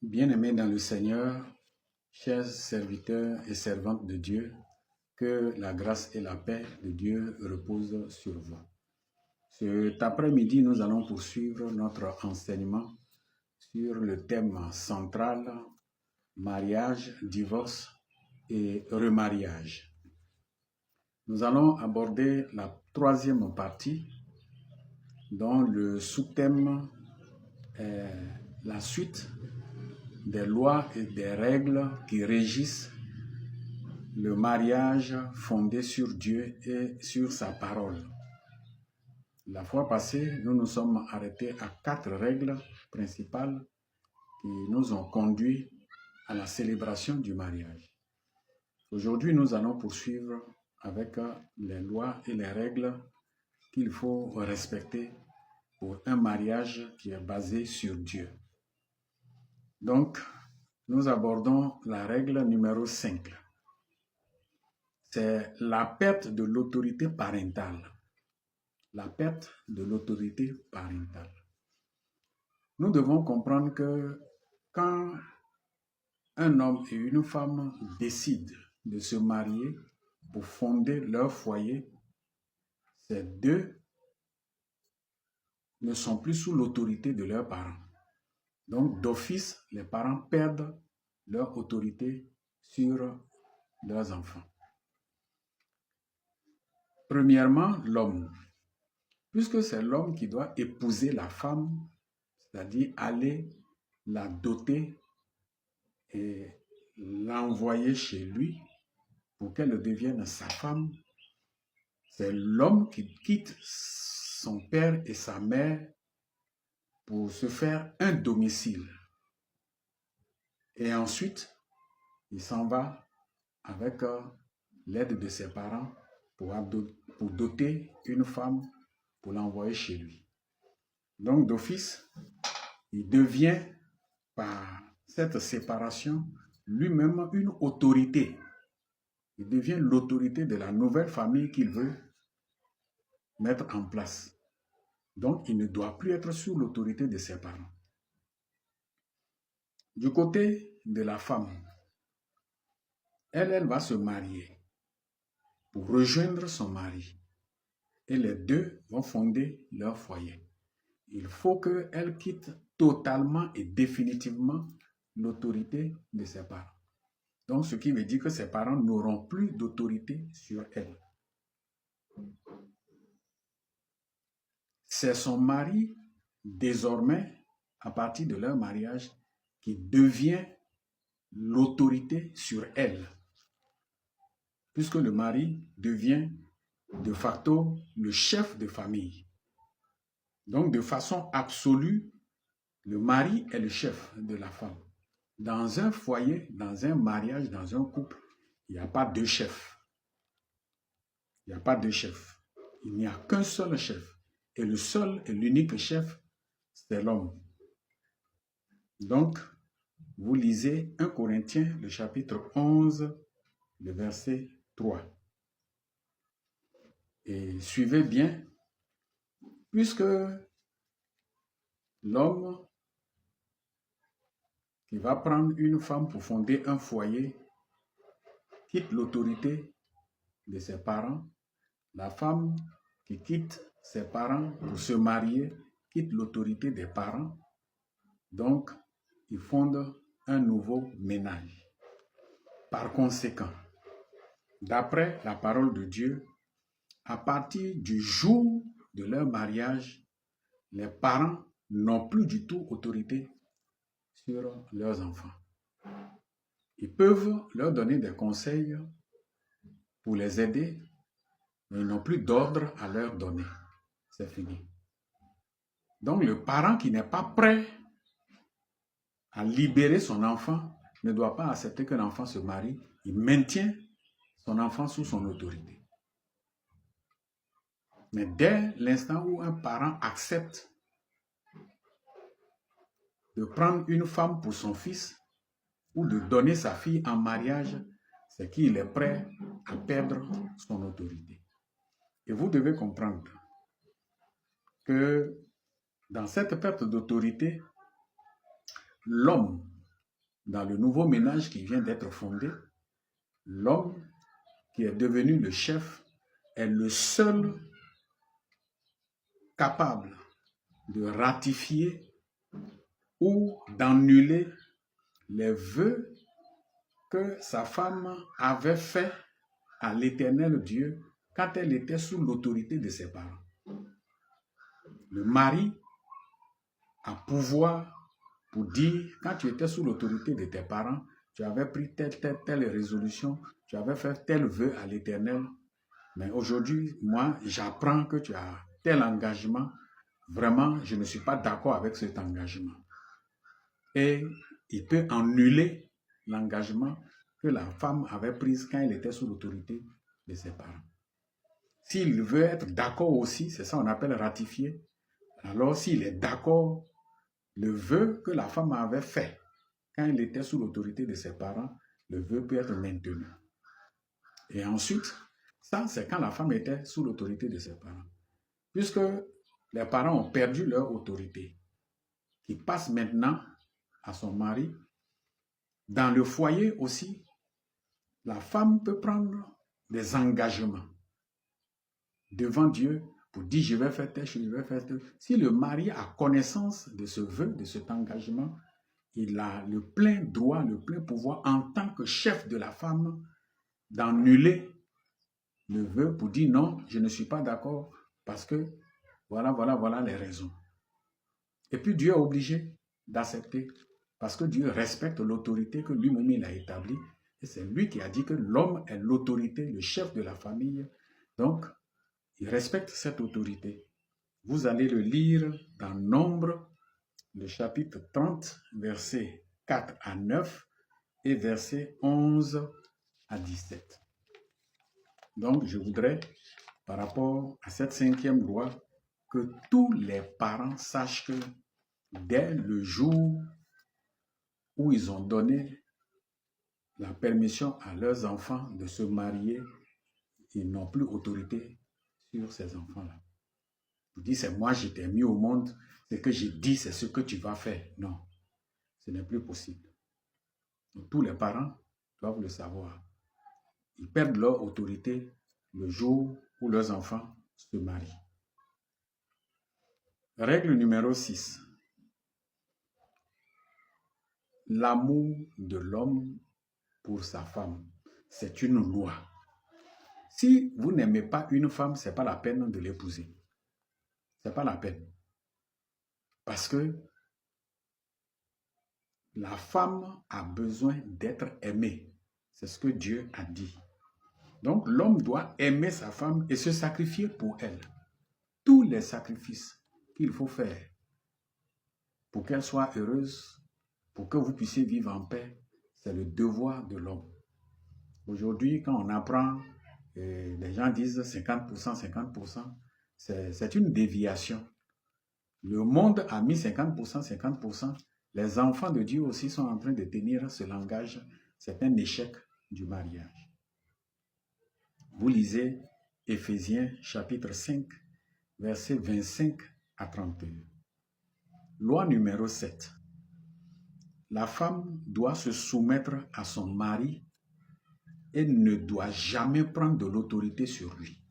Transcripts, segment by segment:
Bien-aimés dans le Seigneur, chers serviteurs et servantes de Dieu, que la grâce et la paix de Dieu reposent sur vous. Cet après-midi, nous allons poursuivre notre enseignement sur le thème central mariage, divorce et remariage. Nous allons aborder la troisième partie dont le sous-thème est la suite des lois et des règles qui régissent le mariage fondé sur Dieu et sur sa parole. La fois passée, nous nous sommes arrêtés à 4 règles principales qui nous ont conduits à la célébration du mariage. Aujourd'hui, nous allons poursuivre avec les lois et les règles qu'il faut respecter pour un mariage qui est basé sur Dieu. Donc, nous abordons la règle numéro 5. C'est la perte de l'autorité parentale. La perte de l'autorité parentale. Nous devons comprendre que quand un homme et une femme décident de se marier pour fonder leur foyer, ces deux ne sont plus sous l'autorité de leurs parents. Donc, d'office, les parents perdent leur autorité sur leurs enfants. Premièrement, l'homme. Puisque c'est l'homme qui doit épouser la femme, c'est-à-dire aller la doter et l'envoyer chez lui pour qu'elle devienne sa femme, c'est l'homme qui quitte son père et sa mère pour se faire un domicile. Et ensuite, il s'en va avec l'aide de ses parents pour doter une femme pour l'envoyer chez lui. Donc d'office, il devient par cette séparation lui-même une autorité. Il devient l'autorité de la nouvelle famille qu'il veut mettre en place. Donc il ne doit plus être sous l'autorité de ses parents. Du côté de la femme, elle va se marier pour rejoindre son mari. Et les deux vont fonder leur foyer. Il faut qu'elle quitte totalement et définitivement l'autorité de ses parents. Donc, ce qui veut dire que ses parents n'auront plus d'autorité sur elle. C'est son mari, désormais, à partir de leur mariage, qui devient l'autorité sur elle. Puisque le mari devient de facto le chef de famille. Donc, de façon absolue, le mari est le chef de la femme. Dans un foyer, dans un mariage, dans un couple, il n'y a pas deux chefs. Il n'y a pas deux chefs. Il n'y a qu'un seul chef. Et le seul et l'unique chef, c'est l'homme. Donc, vous lisez 1 Corinthiens, le chapitre 11, le verset 3. Et suivez bien, puisque l'homme qui va prendre une femme pour fonder un foyer quitte l'autorité de ses parents, la femme qui quitte ses parents pour se marier quitte l'autorité des parents, donc ils fondent un nouveau ménage. Par conséquent, d'après la parole de Dieu, à partir du jour de leur mariage, les parents n'ont plus du tout autorité sur leurs enfants. Ils peuvent leur donner des conseils pour les aider, mais ils n'ont plus d'ordre à leur donner. C'est fini. Donc le parent qui n'est pas prêt à libérer son enfant ne doit pas accepter que l'enfant se marie. Il maintient son enfant sous son autorité. Mais dès l'instant où un parent accepte de prendre une femme pour son fils ou de donner sa fille en mariage, c'est qu'il est prêt à perdre son autorité. Et vous devez comprendre que dans cette perte d'autorité, l'homme dans le nouveau ménage qui vient d'être fondé, l'homme qui est devenu le chef est le seul capable de ratifier ou d'annuler les vœux que sa femme avait faits à l'Éternel Dieu quand elle était sous l'autorité de ses parents. Le mari a pouvoir pour dire, quand tu étais sous l'autorité de tes parents, tu avais pris telle résolution, tu avais fait tel vœu à l'Éternel, mais aujourd'hui, moi, j'apprends que tu as tel engagement. Vraiment, je ne suis pas d'accord avec cet engagement. Et il peut annuler l'engagement que la femme avait pris quand elle était sous l'autorité de ses parents. S'il veut être d'accord aussi, c'est ça qu'on appelle ratifier. Alors, s'il est d'accord, le vœu que la femme avait fait quand elle était sous l'autorité de ses parents, le vœu peut être maintenu. Et ensuite, ça, c'est quand la femme était sous l'autorité de ses parents. Puisque les parents ont perdu leur autorité, qui passe maintenant à son mari. Dans le foyer aussi, la femme peut prendre des engagements devant Dieu pour dire je vais faire telle chose, je vais faire telle. Si le mari a connaissance de ce vœu, de cet engagement, il a le plein droit, le plein pouvoir en tant que chef de la femme d'annuler le vœu pour dire non, je ne suis pas d'accord parce que voilà les raisons. Et puis Dieu est obligé d'accepter parce que Dieu respecte l'autorité que lui-même il a établie. Et c'est lui qui a dit que l'homme est l'autorité, le chef de la famille. Donc, il respecte cette autorité. Vous allez le lire dans Nombre, le chapitre 30, versets 4 à 9 et versets 11 à 17. Donc, je voudrais, par rapport à cette 5e loi, que tous les parents sachent que dès le jour où ils ont donné la permission à leurs enfants de se marier, ils n'ont plus autorité sur ces enfants-là. Vous dites, c'est moi, je t'ai mis au monde, ce que j'ai dit, c'est ce que tu vas faire. Non, ce n'est plus possible. Donc, tous les parents doivent le savoir. Ils perdent leur autorité le jour où leurs enfants se marient. Règle numéro 6. L'amour de l'homme pour sa femme, c'est une loi. Si vous n'aimez pas une femme, ce n'est pas la peine de l'épouser. Ce n'est pas la peine. Parce que la femme a besoin d'être aimée. C'est ce que Dieu a dit. Donc l'homme doit aimer sa femme et se sacrifier pour elle. Tous les sacrifices qu'il faut faire pour qu'elle soit heureuse, pour que vous puissiez vivre en paix, c'est le devoir de l'homme. Aujourd'hui, quand on apprend, les gens disent 50%, 50%, c'est une déviation. Le monde a mis 50%, 50%. Les enfants de Dieu aussi sont en train de tenir ce langage. C'est un échec du mariage. Vous lisez Éphésiens chapitre 5, versets 25 à 31. Loi numéro 7. La femme doit se soumettre à son mari et ne doit jamais prendre de l'autorité sur lui.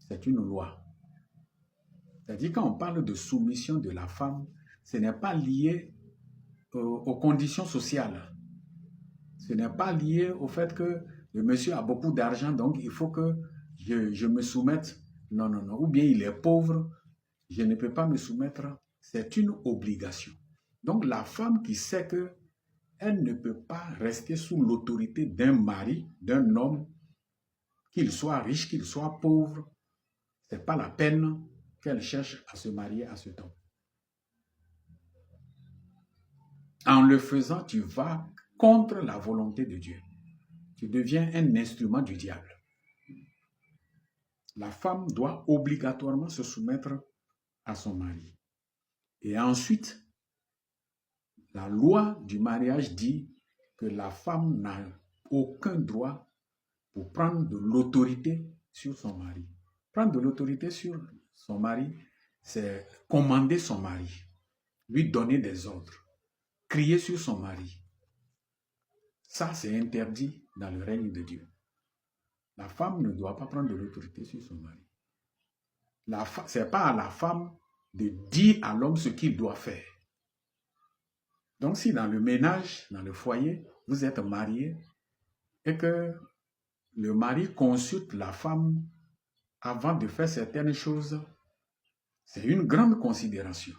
C'est une loi. C'est-à-dire quand on parle de soumission de la femme, ce n'est pas lié aux conditions sociales. Ce n'est pas lié au fait que le monsieur a beaucoup d'argent, donc il faut que je me soumette. Non, non, non. Ou bien il est pauvre, je ne peux pas me soumettre. C'est une obligation. Donc la femme qui sait que elle ne peut pas rester sous l'autorité d'un mari, d'un homme, qu'il soit riche, qu'il soit pauvre, ce n'est pas la peine qu'elle cherche à se marier à cet homme. En le faisant, tu vas contre la volonté de Dieu. Tu deviens un instrument du diable. La femme doit obligatoirement se soumettre à son mari. Et ensuite, la loi du mariage dit que la femme n'a aucun droit pour prendre de l'autorité sur son mari. Prendre de l'autorité sur son mari, c'est commander son mari, lui donner des ordres, crier sur son mari. Ça, c'est interdit dans le règne de Dieu. La femme ne doit pas prendre de l'autorité sur son mari. Ce n'est pas à la femme de dire à l'homme ce qu'il doit faire. Donc, si dans le ménage, dans le foyer, vous êtes marié et que le mari consulte la femme avant de faire certaines choses, c'est une grande considération.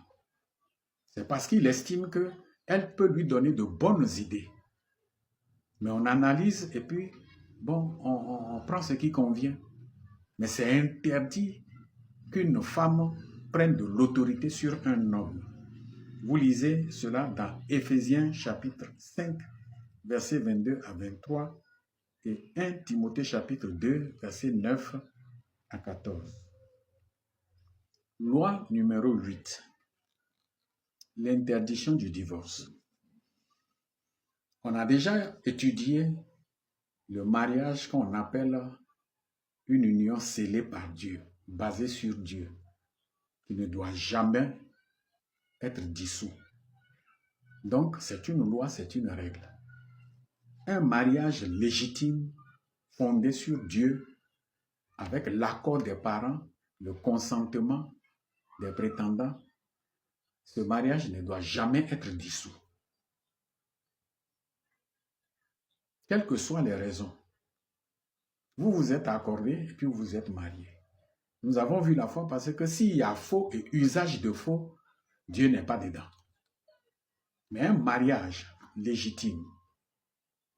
C'est parce qu'il estime qu'elle peut lui donner de bonnes idées. Mais on analyse et puis, bon, on prend ce qui convient. Mais c'est interdit qu'une femme prenne de l'autorité sur un homme. Vous lisez cela dans Éphésiens chapitre 5, versets 22 à 23 et 1 Timothée chapitre 2, versets 9 à 14. Loi numéro 8. L'interdiction du divorce. On a déjà étudié le mariage qu'on appelle une union scellée par Dieu, basée sur Dieu, qui ne doit jamais être dissous. Donc, c'est une loi, c'est une règle. Un mariage légitime, fondé sur Dieu, avec l'accord des parents, le consentement des prétendants, ce mariage ne doit jamais être dissous. Quelles que soient les raisons. Vous vous êtes accordé et puis vous êtes marié. Nous avons vu la fois parce que s'il y a faux et usage de faux, Dieu n'est pas dedans. Mais un mariage légitime,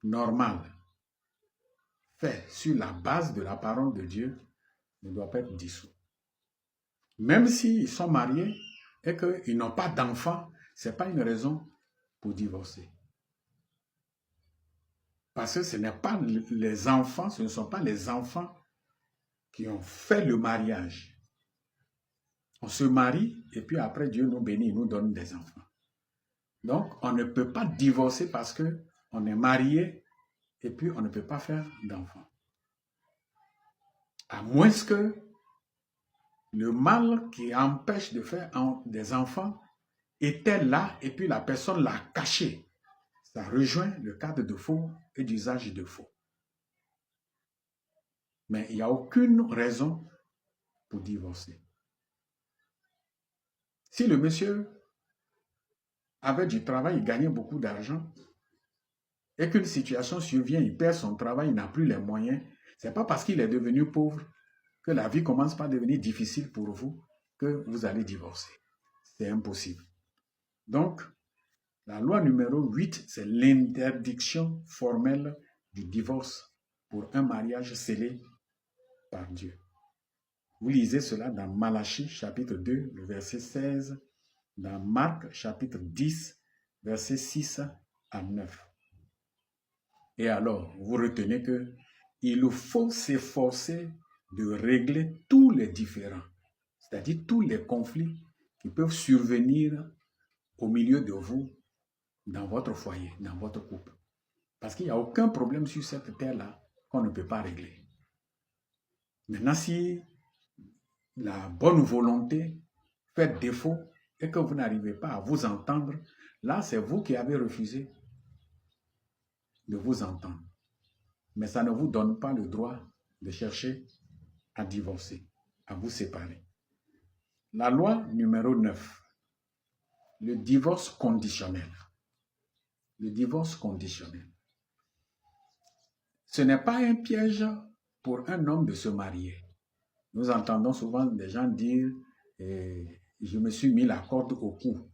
normal, fait sur la base de la parole de Dieu, ne doit pas être dissous. Même s'ils sont mariés et qu'ils n'ont pas d'enfants, ce n'est pas une raison pour divorcer. Parce que ce n'est pas les enfants, ce ne sont pas les enfants qui ont fait le mariage. On se marie et puis après Dieu nous bénit, il nous donne des enfants. Donc on ne peut pas divorcer parce qu'on est marié et puis on ne peut pas faire d'enfants. À moins que le mal qui empêche de faire des enfants était là et puis la personne l'a caché. Ça rejoint le cadre de faux et d'usage de faux. Mais il n'y a aucune raison pour divorcer. Si le monsieur avait du travail, il gagnait beaucoup d'argent, et qu'une situation survient, il perd son travail, il n'a plus les moyens, ce n'est pas parce qu'il est devenu pauvre que la vie commence par devenir difficile pour vous que vous allez divorcer. C'est impossible. Donc, la loi numéro 8, c'est l'interdiction formelle du divorce pour un mariage scellé par Dieu. Vous lisez cela dans Malachie chapitre 2, le verset 16, dans Marc chapitre 10, verset 6 à 9. Et alors, vous retenez qu'il faut s'efforcer de régler tous les différends, c'est-à-dire tous les conflits qui peuvent survenir au milieu de vous, dans votre foyer, dans votre couple. Parce qu'il n'y a aucun problème sur cette terre-là qu'on ne peut pas régler. Maintenant, si la bonne volonté fait défaut et que vous n'arrivez pas à vous entendre, là, c'est vous qui avez refusé de vous entendre. Mais ça ne vous donne pas le droit de chercher à divorcer, à vous séparer. La loi numéro 9, le divorce conditionnel. Le divorce conditionnel. Ce n'est pas un piège pour un homme de se marier. Nous entendons souvent des gens dire « je me suis mis la corde au cou »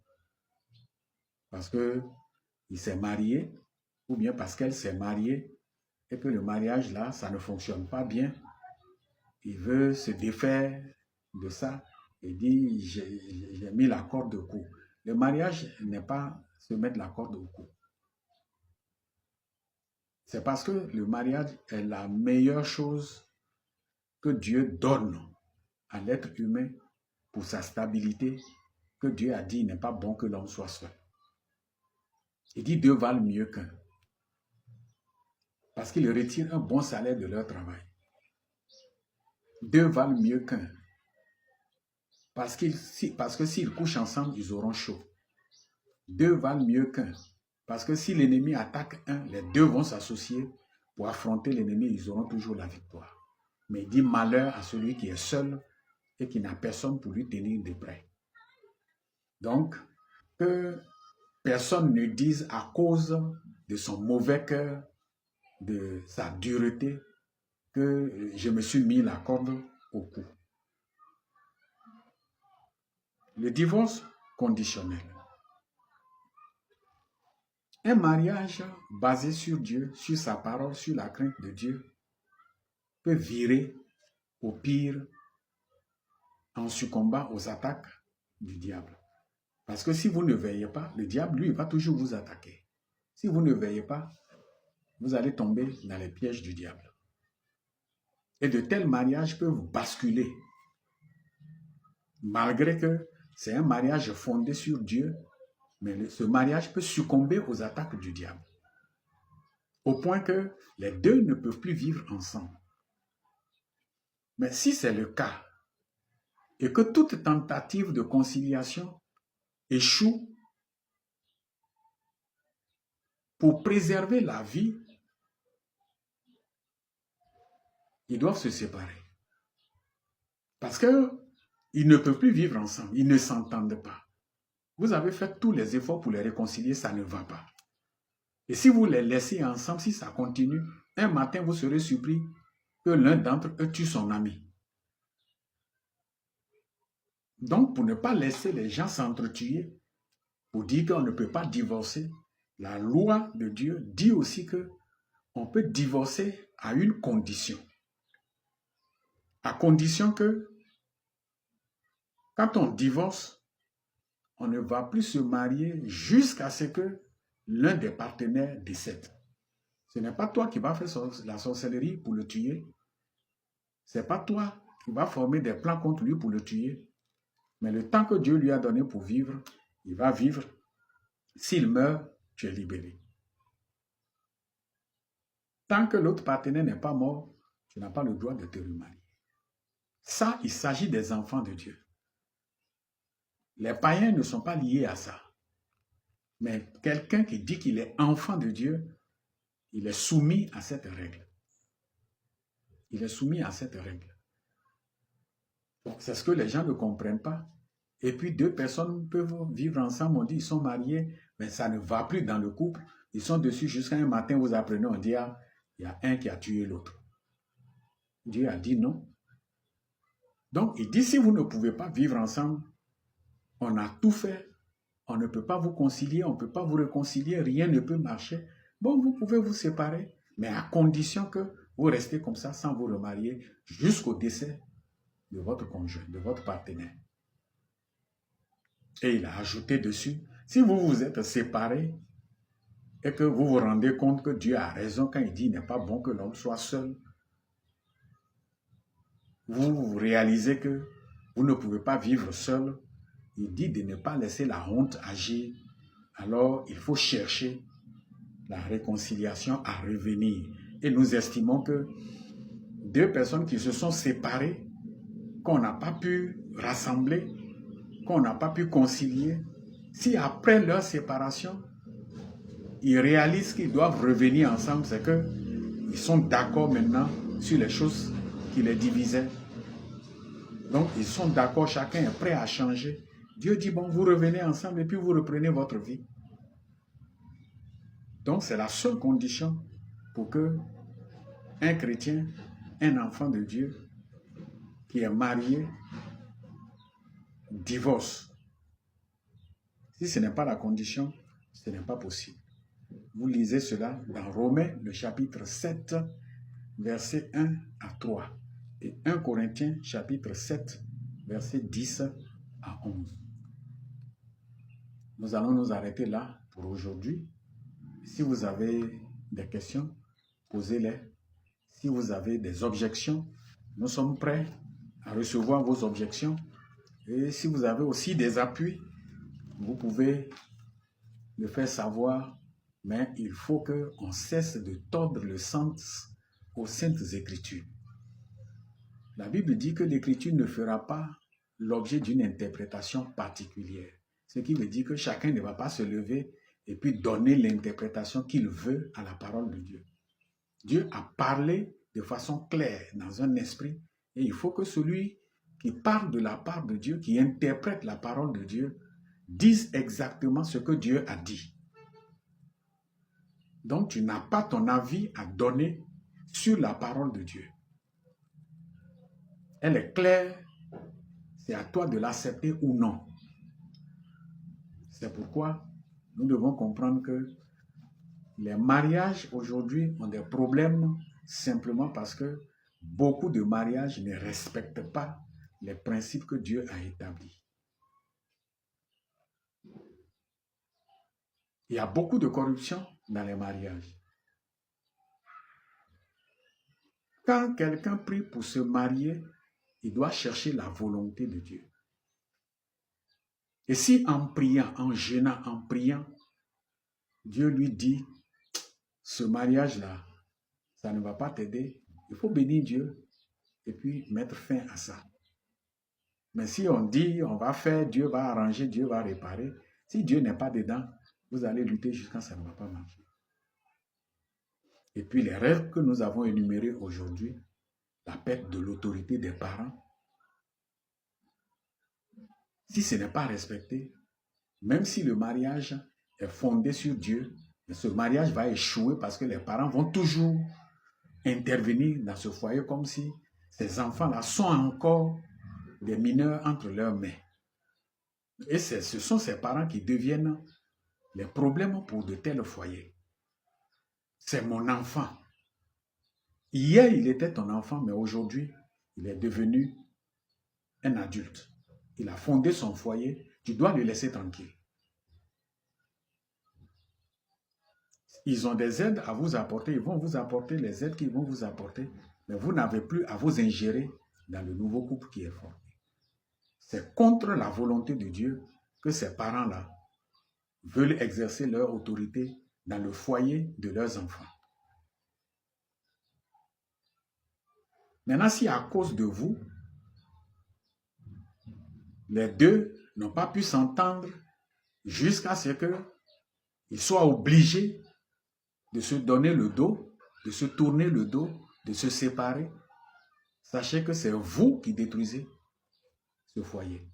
parce qu'il s'est marié ou bien parce qu'elle s'est mariée et que le mariage là, ça ne fonctionne pas bien. Il veut se défaire de ça et dit « j'ai mis la corde au cou ». Le mariage n'est pas se mettre la corde au cou. C'est parce que le mariage est la meilleure chose que Dieu donne à l'être humain pour sa stabilité, que Dieu a dit, il n'est pas bon que l'homme soit seul. Il dit deux valent mieux qu'un. Parce qu'il retire un bon salaire de leur travail. Deux valent mieux qu'un. Parce que s'ils couchent ensemble, ils auront chaud. Deux valent mieux qu'un. Parce que si l'ennemi attaque un, les deux vont s'associer pour affronter l'ennemi, ils auront toujours la victoire. Mais il dit malheur à celui qui est seul et qui n'a personne pour lui tenir de près. Donc, que personne ne dise à cause de son mauvais cœur, de sa dureté, que je me suis mis la corde au cou. Le divorce conditionnel. Un mariage basé sur Dieu, sur sa parole, sur la crainte de Dieu, peut virer au pire en succombant aux attaques du diable. Parce que si vous ne veillez pas, le diable, lui, va toujours vous attaquer. Si vous ne veillez pas, vous allez tomber dans les pièges du diable. Et de tels mariages peuvent basculer. Malgré que c'est un mariage fondé sur Dieu, mais ce mariage peut succomber aux attaques du diable. Au point que les deux ne peuvent plus vivre ensemble. Mais si c'est le cas, et que toute tentative de conciliation échoue, pour préserver la vie, ils doivent se séparer. Parce qu'ils ne peuvent plus vivre ensemble, ils ne s'entendent pas. Vous avez fait tous les efforts pour les réconcilier, ça ne va pas. Et si vous les laissez ensemble, si ça continue, un matin vous serez surpris que l'un d'entre eux tue son ami. Donc, pour ne pas laisser les gens s'entretuer, pour dire qu'on ne peut pas divorcer, la loi de Dieu dit aussi qu'on peut divorcer à une condition. À condition que, quand on divorce, on ne va plus se marier jusqu'à ce que l'un des partenaires décède. Ce n'est pas toi qui vas faire la sorcellerie pour le tuer. Ce n'est pas toi qui vas former des plans contre lui pour le tuer. Mais le temps que Dieu lui a donné pour vivre, il va vivre. S'il meurt, tu es libéré. Tant que l'autre partenaire n'est pas mort, tu n'as pas le droit de te remarier. Ça, il s'agit des enfants de Dieu. Les païens ne sont pas liés à ça. Mais quelqu'un qui dit qu'il est enfant de Dieu, il est soumis à cette règle. Il est soumis à cette règle. Donc, c'est ce que les gens ne comprennent pas. Et puis, deux personnes peuvent vivre ensemble, on dit ils sont mariés, mais ça ne va plus dans le couple. Ils sont dessus jusqu'à un matin, vous apprenez, on dit, ah, il y a un qui a tué l'autre. Dieu a dit non. Donc, il dit, si vous ne pouvez pas vivre ensemble, on a tout fait, on ne peut pas vous concilier, on ne peut pas vous réconcilier, rien ne peut marcher. Bon, vous pouvez vous séparer, mais à condition que vous restez comme ça sans vous remarier jusqu'au décès de votre conjoint, de votre partenaire. Et il a ajouté dessus, si vous vous êtes séparés et que vous vous rendez compte que Dieu a raison quand il dit qu'il n'est pas bon que l'homme soit seul, vous réalisez que vous ne pouvez pas vivre seul, il dit de ne pas laisser la honte agir. Alors, il faut chercher la réconciliation à revenir. Et nous estimons que deux personnes qui se sont séparées, qu'on n'a pas pu rassembler, qu'on n'a pas pu concilier, si après leur séparation, ils réalisent qu'ils doivent revenir ensemble, c'est qu'ils sont d'accord maintenant sur les choses qui les divisaient. Donc, ils sont d'accord, chacun est prêt à changer. Dieu dit, bon, vous revenez ensemble et puis vous reprenez votre vie. Donc, c'est la seule condition pour que un chrétien, un enfant de Dieu, qui est marié, divorce. Si ce n'est pas la condition, ce n'est pas possible. Vous lisez cela dans Romains, le chapitre 7, versets 1 à 3. Et 1 Corinthiens, chapitre 7, versets 10 à 11. Nous allons nous arrêter là pour aujourd'hui. Si vous avez des questions, posez-les. Si vous avez des objections, nous sommes prêts à recevoir vos objections. Et si vous avez aussi des appuis, vous pouvez le faire savoir. Mais il faut qu'on cesse de tordre le sens aux saintes Écritures. La Bible dit que l'Écriture ne fera pas l'objet d'une interprétation particulière. Ce qui veut dire que chacun ne va pas se lever et puis donner l'interprétation qu'il veut à la parole de Dieu. Dieu a parlé de façon claire dans un esprit et il faut que celui qui parle de la part de Dieu, qui interprète la parole de Dieu, dise exactement ce que Dieu a dit. Donc tu n'as pas ton avis à donner sur la parole de Dieu. Elle est claire, c'est à toi de l'accepter ou non. C'est pourquoi nous devons comprendre que les mariages aujourd'hui ont des problèmes simplement parce que beaucoup de mariages ne respectent pas les principes que Dieu a établis. Il y a beaucoup de corruption dans les mariages. Quand quelqu'un prie pour se marier, il doit chercher la volonté de Dieu. Et si en priant, en jeûnant, en priant, Dieu lui dit, ce mariage-là, ça ne va pas t'aider, il faut bénir Dieu et puis mettre fin à ça. Mais si on dit, on va faire, Dieu va arranger, Dieu va réparer, si Dieu n'est pas dedans, vous allez lutter jusqu'à ce que ça ne va pas marcher. Et puis les règles que nous avons énumérées aujourd'hui, la perte de l'autorité des parents, si ce n'est pas respecté, même si le mariage est fondé sur Dieu, ce mariage va échouer parce que les parents vont toujours intervenir dans ce foyer comme si ces enfants-là sont encore des mineurs entre leurs mains. Et ce sont ces parents qui deviennent les problèmes pour de tels foyers. C'est mon enfant. Hier, il était ton enfant, mais aujourd'hui, il est devenu un adulte. Il a fondé son foyer. Tu dois le laisser tranquille. Ils ont des aides à vous apporter. Ils vont vous apporter les aides qu'ils vont vous apporter. Mais vous n'avez plus à vous ingérer dans le nouveau couple qui est formé. C'est contre la volonté de Dieu que ces parents-là veulent exercer leur autorité dans le foyer de leurs enfants. Maintenant, si à cause de vous, les deux n'ont pas pu s'entendre jusqu'à ce qu'ils soient obligés de se donner le dos, de se tourner le dos, de se séparer, sachez que c'est vous qui détruisez ce foyer.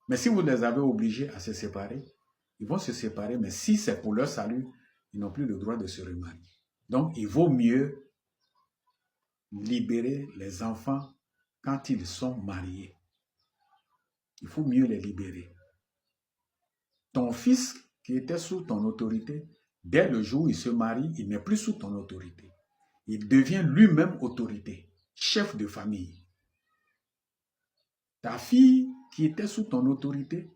Mais si vous les avez obligés à se séparer, ils vont se séparer, mais si c'est pour leur salut, ils n'ont plus le droit de se remarier. Donc, il vaut mieux libérer les enfants quand ils sont mariés. Il faut mieux les libérer. Ton fils qui était sous ton autorité, dès le jour où il se marie, il n'est plus sous ton autorité. Il devient lui-même autorité, chef de famille. Ta fille qui était sous ton autorité,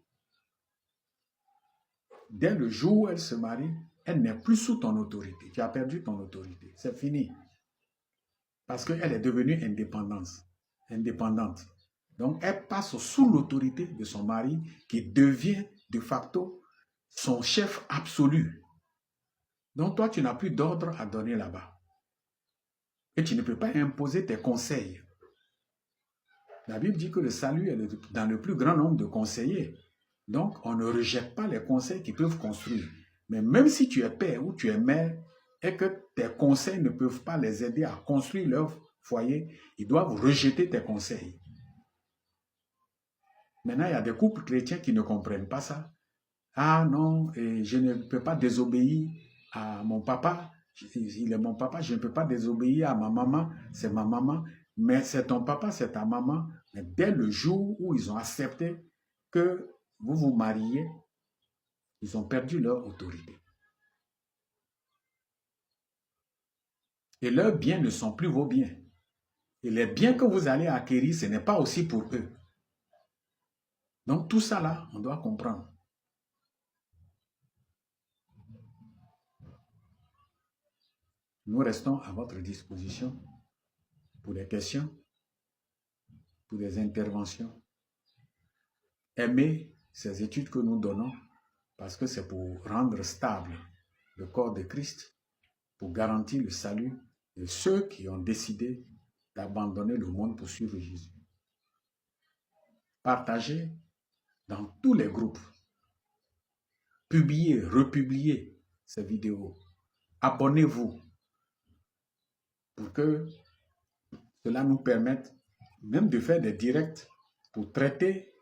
dès le jour où elle se marie, elle n'est plus sous ton autorité. Tu as perdu ton autorité. C'est fini. Parce qu'elle est devenue indépendante. Donc, elle passe sous l'autorité de son mari qui devient de facto son chef absolu. Donc, toi, tu n'as plus d'ordre à donner là-bas. Et tu ne peux pas imposer tes conseils. La Bible dit que le salut est dans le plus grand nombre de conseillers. Donc, on ne rejette pas les conseils qui peuvent construire. Mais même si tu es père ou tu es mère et que tes conseils ne peuvent pas les aider à construire leur foyer, ils doivent rejeter tes conseils. Maintenant, il y a des couples chrétiens qui ne comprennent pas ça. Ah non, je ne peux pas désobéir à mon papa. Il est mon papa, je ne peux pas désobéir à ma maman. C'est ma maman. Mais c'est ton papa, c'est ta maman. Mais dès le jour où ils ont accepté que vous vous mariez, ils ont perdu leur autorité. Et leurs biens ne sont plus vos biens. Et les biens que vous allez acquérir, ce n'est pas aussi pour eux. Donc tout ça là, on doit comprendre. Nous restons à votre disposition pour les questions, pour les interventions. Aimez ces études que nous donnons parce que c'est pour rendre stable le corps de Christ, pour garantir le salut de ceux qui ont décidé d'abandonner le monde pour suivre Jésus. Partagez dans tous les groupes. publier, republier ces vidéos. Abonnez-vous pour que cela nous permette même de faire des directs pour traiter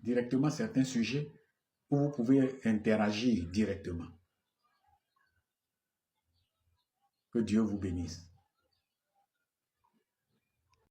directement certains sujets où vous pouvez interagir directement. Que Dieu vous bénisse.